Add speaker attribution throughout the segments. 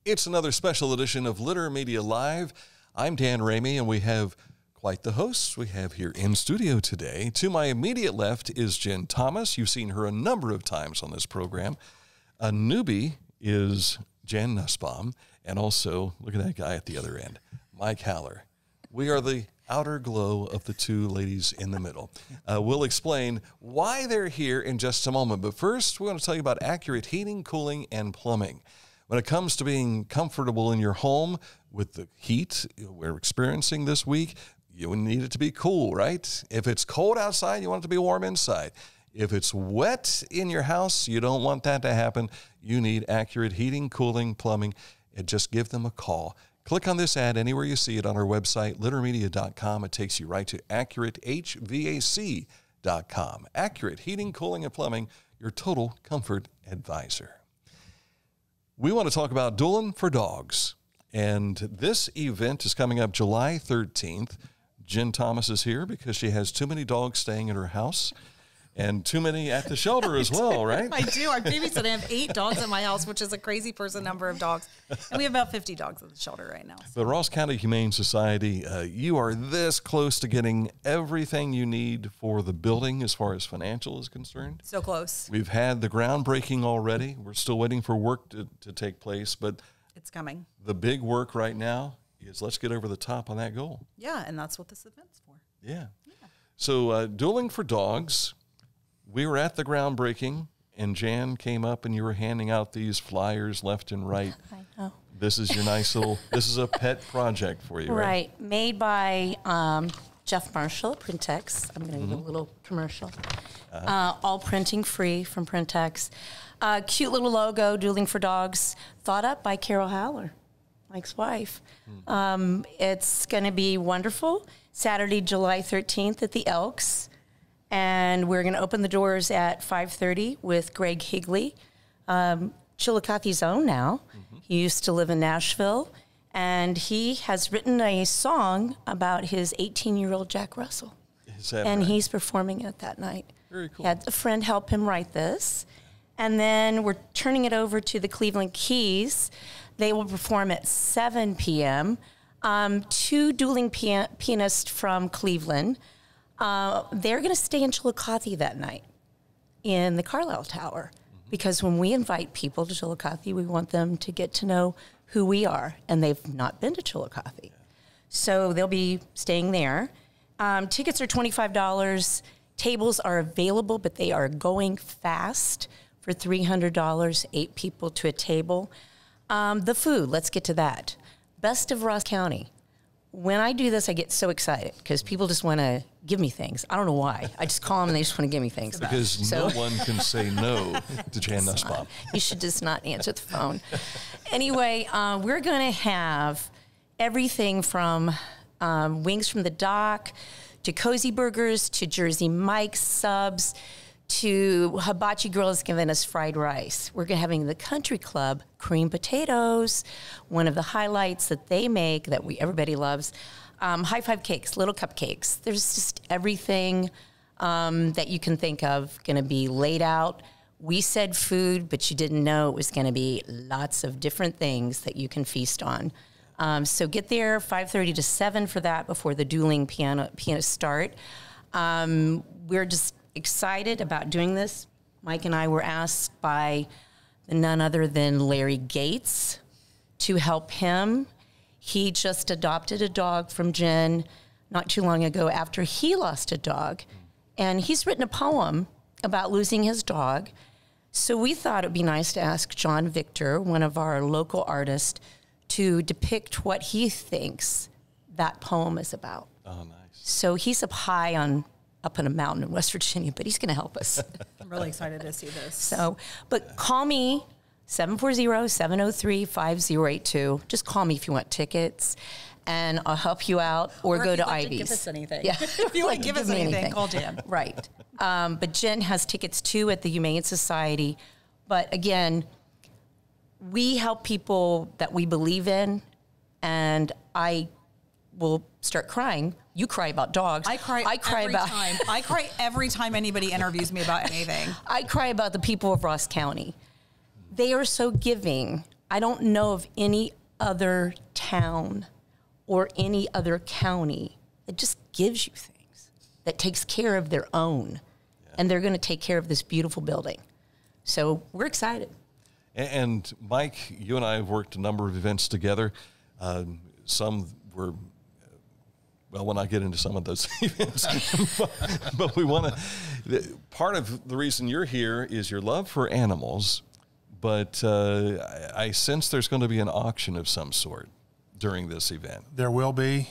Speaker 1: It's another special edition of Litter Media Live. I'm Dan Ramey, and we have quite the hosts we have here in studio today. To my immediate left is Jenn Thomas. You've seen her a number of times on this program. A newbie is Jan Nusbaum, and also, look at that guy at the other end, Mike Haller. We are the outer glow of the two ladies in the middle. We'll explain why they're here in just a moment, but first we want to tell you about Accurate Heating, Cooling, and Plumbing. When it comes to being comfortable in your home with the heat we're experiencing this week, you need it to be cool, right? If it's cold outside, you want it to be warm inside. If it's wet in your house, you don't want that to happen. You need Accurate Heating, Cooling, Plumbing, and just give them a call. Click on this ad anywhere you see it on our website, littermedia.com. It takes you right to AccurateHVAC.com. Accurate Heating, Cooling, and Plumbing, your total comfort advisor. We want to talk about Dueling for Dogs, and this event is coming up July 13th. Jenn Thomas is here because she has too many dogs staying in her house and too many at the shelter as well, right?
Speaker 2: I do. I babysit. I have 8 dogs at my house, which is a crazy person number of dogs. And we have about 50 dogs at the shelter right now.
Speaker 1: The Ross County Humane Society, you are this close to getting everything you need for the building as far as financial is concerned.
Speaker 2: So close.
Speaker 1: We've had the groundbreaking already. We're still waiting for work to take place, but
Speaker 2: it's coming.
Speaker 1: The big work right now is let's get over the top on that goal.
Speaker 2: Yeah, and that's what this event's for.
Speaker 1: Yeah. So Dueling for Dogs, we were at the groundbreaking, and Jan came up, and you were handing out these flyers left and right.
Speaker 3: I know.
Speaker 1: This is your nice little, this is a pet project for you, right?
Speaker 3: Right. Made by Jeff Marshall at Printex. I'm going to give a little commercial. All printing free from Printex. Cute little logo, Dueling for Dogs, thought up by Carol Haller, Mike's wife. It's going to be wonderful. Saturday, July 13th at the Elks. And we're going to open the doors at 5:30 with Greg Higley, Chillicothe's own now. He used to live in Nashville, and he has written a song about his 18-year-old Jack Russell.
Speaker 1: Is that
Speaker 3: and
Speaker 1: right?
Speaker 3: He's performing it that night.
Speaker 1: Very cool.
Speaker 3: He had a friend help him write this. And then we're turning it over to the Cleveland Keys. They will perform at 7 p.m. 2 dueling pianists from Cleveland. They're going to stay in Chillicothe that night in the Carlisle Tower, because when we invite people to Chillicothe, we want them to get to know who we are, and they've not been to Chillicothe. So they'll be staying there. Tickets are $25. Tables are available, but they are going fast for $300, 8 people to a table. The food, let's get to that. Best of Ross County. When I do this, I get so excited because people just want to give me things. I don't know why. I just call them and they just want to give me things.
Speaker 1: Because no one can say no to Jan Nusbaum.
Speaker 3: You should just not answer the phone. Anyway, we're going to have everything from wings from the dock to cozy burgers to Jersey Mike's subs to Hibachi Grill is giving us fried rice. We're having the Country Club cream potatoes, one of the highlights that they make that everybody loves. High Five cakes, little cupcakes. There's just everything that you can think of going to be laid out. We said food, but you didn't know it was going to be lots of different things that you can feast on. So get there 5:30 to 7 for that before the dueling pianists start. We're just excited about doing this. Mike and I were asked by none other than Larry Gates to help him. He just adopted a dog from Jenn not too long ago after he lost a dog. And he's written a poem about losing his dog. So we thought it would be nice to ask John Victor, one of our local artists, to depict what he thinks that poem is about.
Speaker 1: Oh, nice.
Speaker 3: So he's up in a mountain in West Virginia, but he's going to help us.
Speaker 2: I'm really excited to see this.
Speaker 3: So, but call me, 740-703-5082. Just call me if you want tickets, and I'll help you out, or go to Ivy's.
Speaker 2: Give us anything.
Speaker 3: Yeah.
Speaker 2: If you want to give us anything, call Jen.
Speaker 3: Right. But Jenn has tickets, too, at the Humane Society. But, again, we help people that we believe in, and I will start crying. You cry about dogs.
Speaker 2: I cry every time anybody interviews me about anything.
Speaker 3: I cry about the people of Ross County. They are so giving. I don't know of any other town or any other county that just gives you things, that takes care of their own. Yeah. And they're going to take care of this beautiful building. So we're excited. And
Speaker 1: Mike, you and I have worked a number of events together. Some were, well, we'll not get into some of those events, but we want to, part of the reason you're here is your love for animals, but I sense there's going to be an auction of some sort during this event.
Speaker 4: There will be.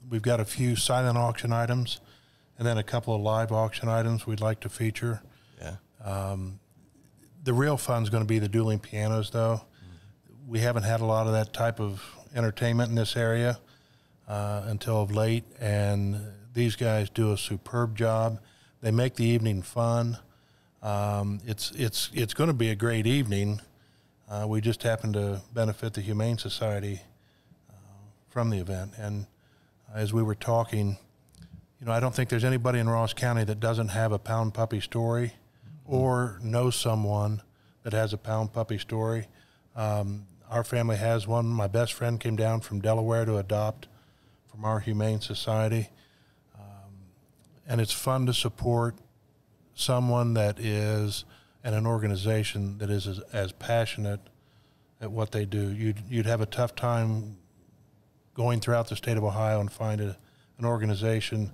Speaker 4: We've got a few silent auction items and then a couple of live auction items we'd like to feature.
Speaker 1: Yeah.
Speaker 4: The real fun is going to be the dueling pianos, though. Mm-hmm. We haven't had a lot of that type of entertainment in this area until of late, and these guys do a superb job. They make the evening fun. It's going to be a great evening. We just happen to benefit the Humane Society from the event, and as we were talking, you know, I don't think there's anybody in Ross County that doesn't have a pound puppy story or know someone that has a pound puppy story. Our family has one. My best friend came down from Delaware to adopt from our Humane Society. And it's fun to support someone that is, and an organization that is as passionate at what they do. You'd have a tough time going throughout the state of Ohio and find an organization,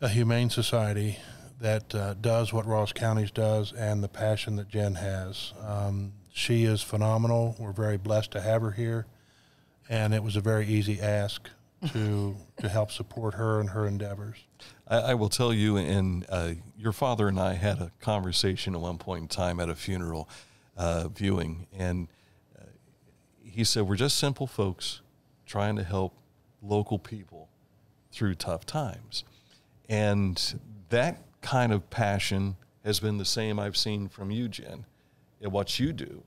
Speaker 4: a Humane Society, that does what Ross County's does, and the passion that Jenn has. She is phenomenal. We're very blessed to have her here, and it was a very easy ask to help support her and her endeavors.
Speaker 1: I will tell you, and your father and I had a conversation at one point in time at a funeral viewing, and he said, we're just simple folks trying to help local people through tough times. And that kind of passion has been the same I've seen from you, Jenn, at what you do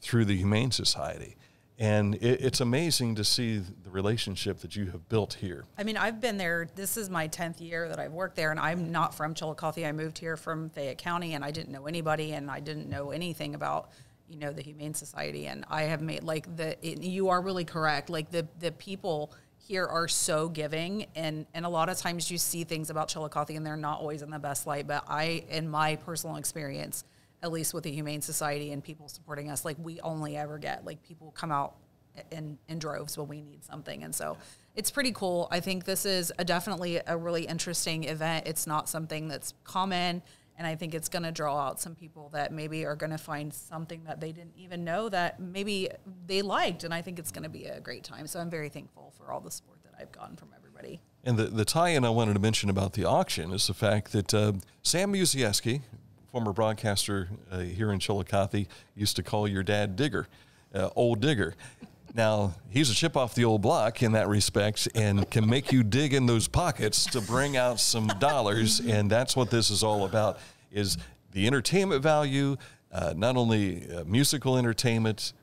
Speaker 1: through the Humane Society. And it's amazing to see the relationship that you have built here.
Speaker 2: I mean, I've been there. This is my 10th year that I've worked there, and I'm not from Chillicothe. I moved here from Fayette County, and I didn't know anybody, and I didn't know anything about, you know, the Humane Society. And I have made, like, you are really correct. Like, the people here are so giving, and a lot of times you see things about Chillicothe and they're not always in the best light, but in my personal experience, at least with the Humane Society and people supporting us, like, we only ever get, like, people come out in droves when we need something. And so it's pretty cool. I think this is definitely a really interesting event. It's not something that's common, and I think it's going to draw out some people that maybe are going to find something that they didn't even know that maybe they liked, and I think it's going to be a great time. So I'm very thankful for all the support that I've gotten from everybody.
Speaker 1: And the tie-in I wanted to mention about the auction is the fact that Sam Musiewski, former broadcaster here in Chillicothe, used to call your dad Digger, Old Digger. Now, he's a chip off the old block in that respect and can make you dig in those pockets to bring out some dollars, and that's what this is all about, is the entertainment value, not only musical entertainment,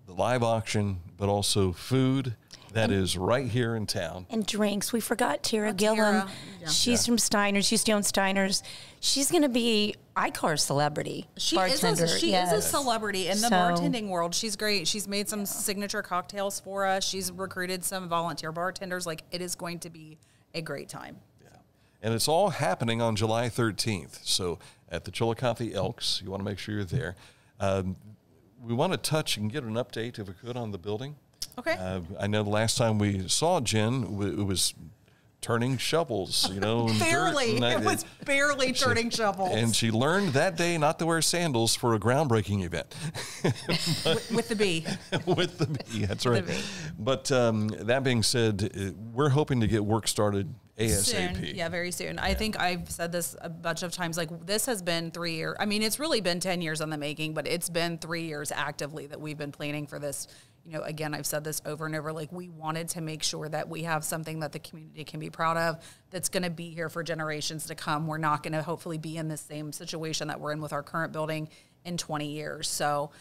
Speaker 1: the live auction, but also food that is right here in town. And drinks. We forgot Tara Gillum.
Speaker 3: Yeah. She's from Steiner's. She used to own Steiner's. She's going to be, I call her celebrity bartender.
Speaker 2: She is a celebrity in the bartending world. She's great. She's made some signature cocktails for us. She's recruited some volunteer bartenders. Like, it is going to be a great time.
Speaker 1: Yeah. And it's all happening on July 13th. So at the Chillicothe Elks, you want to make sure you're there. We want to touch and get an update, if we could, on the building.
Speaker 2: Okay.
Speaker 1: I know the last time we saw Jenn, it was turning shovels, you know.
Speaker 2: Barely. It was barely turning shovels.
Speaker 1: And she learned that day not to wear sandals for a groundbreaking event.
Speaker 2: With the bee.
Speaker 1: With the bee, that's right. But that being said, we're hoping to get work started ASAP.
Speaker 2: Soon. Yeah, very soon. I think I've said this a bunch of times. Like, this has been 3 years. I mean, it's really been 10 years in the making, but it's been 3 years actively that we've been planning for this. You know, again, I've said this over and over, like, we wanted to make sure that we have something that the community can be proud of, that's going to be here for generations to come. We're not going to hopefully be in the same situation that we're in with our current building in 20 years. So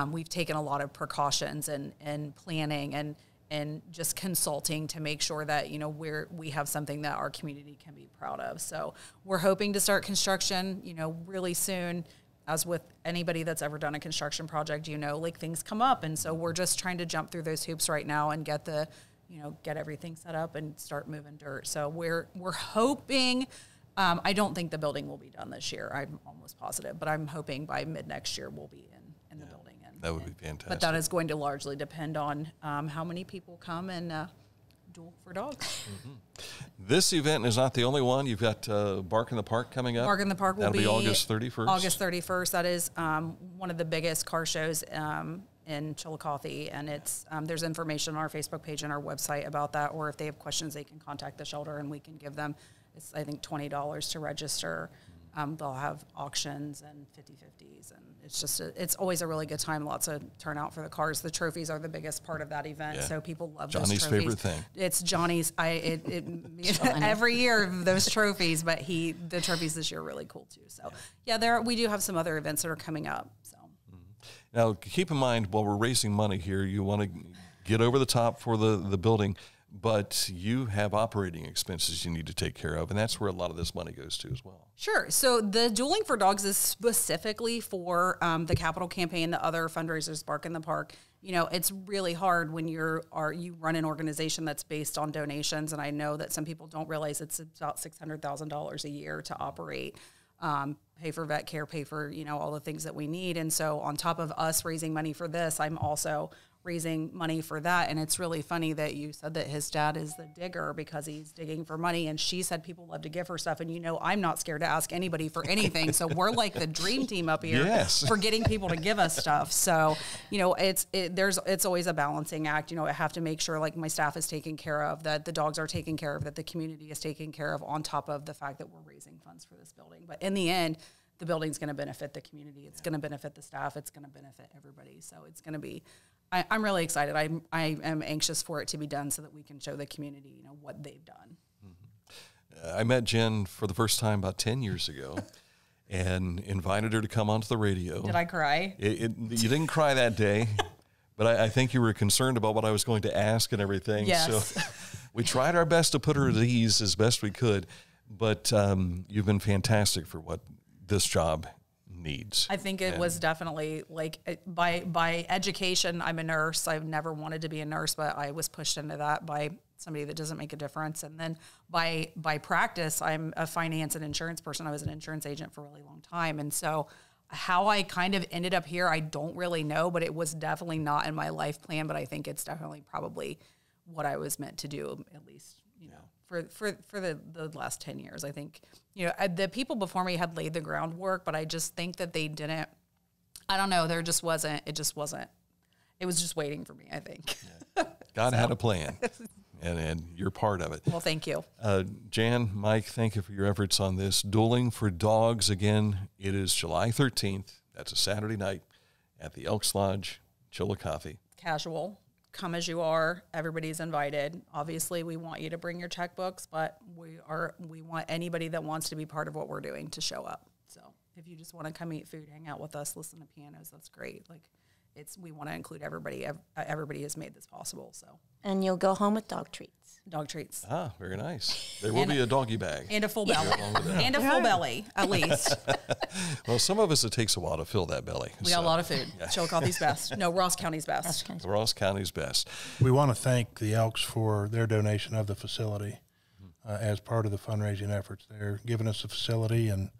Speaker 2: we've taken a lot of precautions and planning and just consulting to make sure that, you know, we have something that our community can be proud of. So we're hoping to start construction, you know, really soon. as with anybody that's ever done a construction project, like things come up. And so we're just trying to jump through those hoops right now and get get everything set up and start moving dirt. So we're hoping, I don't think the building will be done this year. I'm almost positive, but I'm hoping by mid next year we'll be in the building.
Speaker 1: That would be fantastic.
Speaker 2: But that is going to largely depend on how many people come and duel for dogs.
Speaker 1: Mm-hmm. This event is not the only one. You've got Bark in the Park coming up.
Speaker 2: Bark in the Park will
Speaker 1: be August 31st.
Speaker 2: August 31st. That is one of the biggest car shows in Chillicothe, and it's there's information on our Facebook page and our website about that. Or if they have questions, they can contact the shelter, and we can give them. It's I think $20 to register. They'll have auctions and 50/50s, and it's always a really good time. Lots of turnout for the cars. The trophies are the biggest part of that event, so people love those trophies.
Speaker 1: Johnny's favorite thing.
Speaker 2: It's Johnny's. Every year those trophies, but the trophies this year are really cool too. So we do have some other events that are coming up. So
Speaker 1: now keep in mind while we're raising money here, you want to get over the top for the building. But you have operating expenses you need to take care of, and that's where a lot of this money goes to as well. Sure.
Speaker 2: So the Dueling for Dogs is specifically for the capital campaign, the other fundraisers, Bark in the Park. It's really hard when you run an organization that's based on donations, and I know that some people don't realize it's about $600,000 a year to operate, pay for vet care, pay for all the things that we need. And so on top of us raising money for this, I'm also raising money for that. And it's really funny that you said that his dad is the digger because he's digging for money. And she said people love to give her stuff. And I'm not scared to ask anybody for anything. So we're like the dream team up here for getting people to give us stuff. So, it's always a balancing act. I have to make sure like my staff is taken care of, that the dogs are taken care of, that the community is taken care of, on top of the fact that we're raising funds for this building. But in the end, the building's going to benefit the community. It's going to benefit the staff. It's going to benefit everybody. So it's going to be, I'm really excited. I am anxious for it to be done so that we can show the community, what they've done.
Speaker 1: Mm-hmm. I met Jenn for the first time about 10 years ago and invited her to come onto the radio.
Speaker 2: Did I cry?
Speaker 1: You didn't cry that day, but I think you were concerned about what I was going to ask and everything.
Speaker 2: Yes.
Speaker 1: So we tried our best to put her at ease as best we could, but you've been fantastic for what this job needs.
Speaker 2: I think it was definitely by education, I'm a nurse. I've never wanted to be a nurse, but I was pushed into that by somebody that doesn't make a difference. And then by practice, I'm a finance and insurance person. I was an insurance agent for a really long time. And so how I kind of ended up here, I don't really know, but it was definitely not in my life plan. But I think it's definitely probably what I was meant to do, at least, for the last 10 years. I think, the people before me had laid the groundwork, but I just think that they didn't, I don't know, it was just waiting for me, I think.
Speaker 1: Yeah. God had a plan, and you're part of it.
Speaker 2: Well, thank you.
Speaker 1: Jan, Mike, thank you for your efforts on this. Dueling for Dogs, again, it is July 13th. That's a Saturday night at the Elks Lodge, Chillicothe.
Speaker 2: Casual. Come as you are. Everybody's invited. Obviously, we want you to bring your checkbooks, but we want anybody that wants to be part of what we're doing to show up. So if you just want to come eat food, hang out with us, listen to pianos, that's great. We want to include everybody. Everybody has made this possible. So.
Speaker 3: And you'll go home with dog treats.
Speaker 2: Dog treats.
Speaker 1: Ah, very nice. There will be a doggy bag.
Speaker 2: And a full belly. And a full belly, at least.
Speaker 1: Well, some of us, it takes a while to fill that belly.
Speaker 2: We got a lot of food. Yeah. Chillicothe's best. No, Ross County's best.
Speaker 1: Ross County's best.
Speaker 4: We want to thank the Elks for their donation of the facility as part of the fundraising efforts. They're giving us a facility, and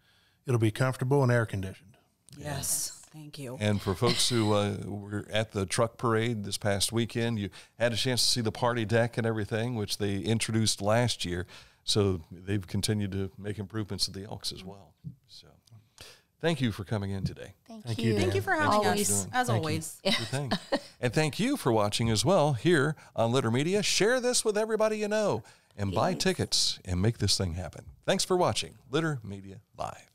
Speaker 4: it'll be comfortable and air-conditioned.
Speaker 2: Yes. Thank you.
Speaker 1: And for folks who were at the truck parade this past weekend, you had a chance to see the party deck and everything, which they introduced last year. So they've continued to make improvements to the Elks as well. So thank you for coming in today.
Speaker 3: Thank you.
Speaker 2: Thank you for having us, as always.
Speaker 1: Good thing. And thank you for watching as well here on Litter Media. Share this with everybody you know and buy tickets and make this thing happen. Thanks for watching Litter Media Live.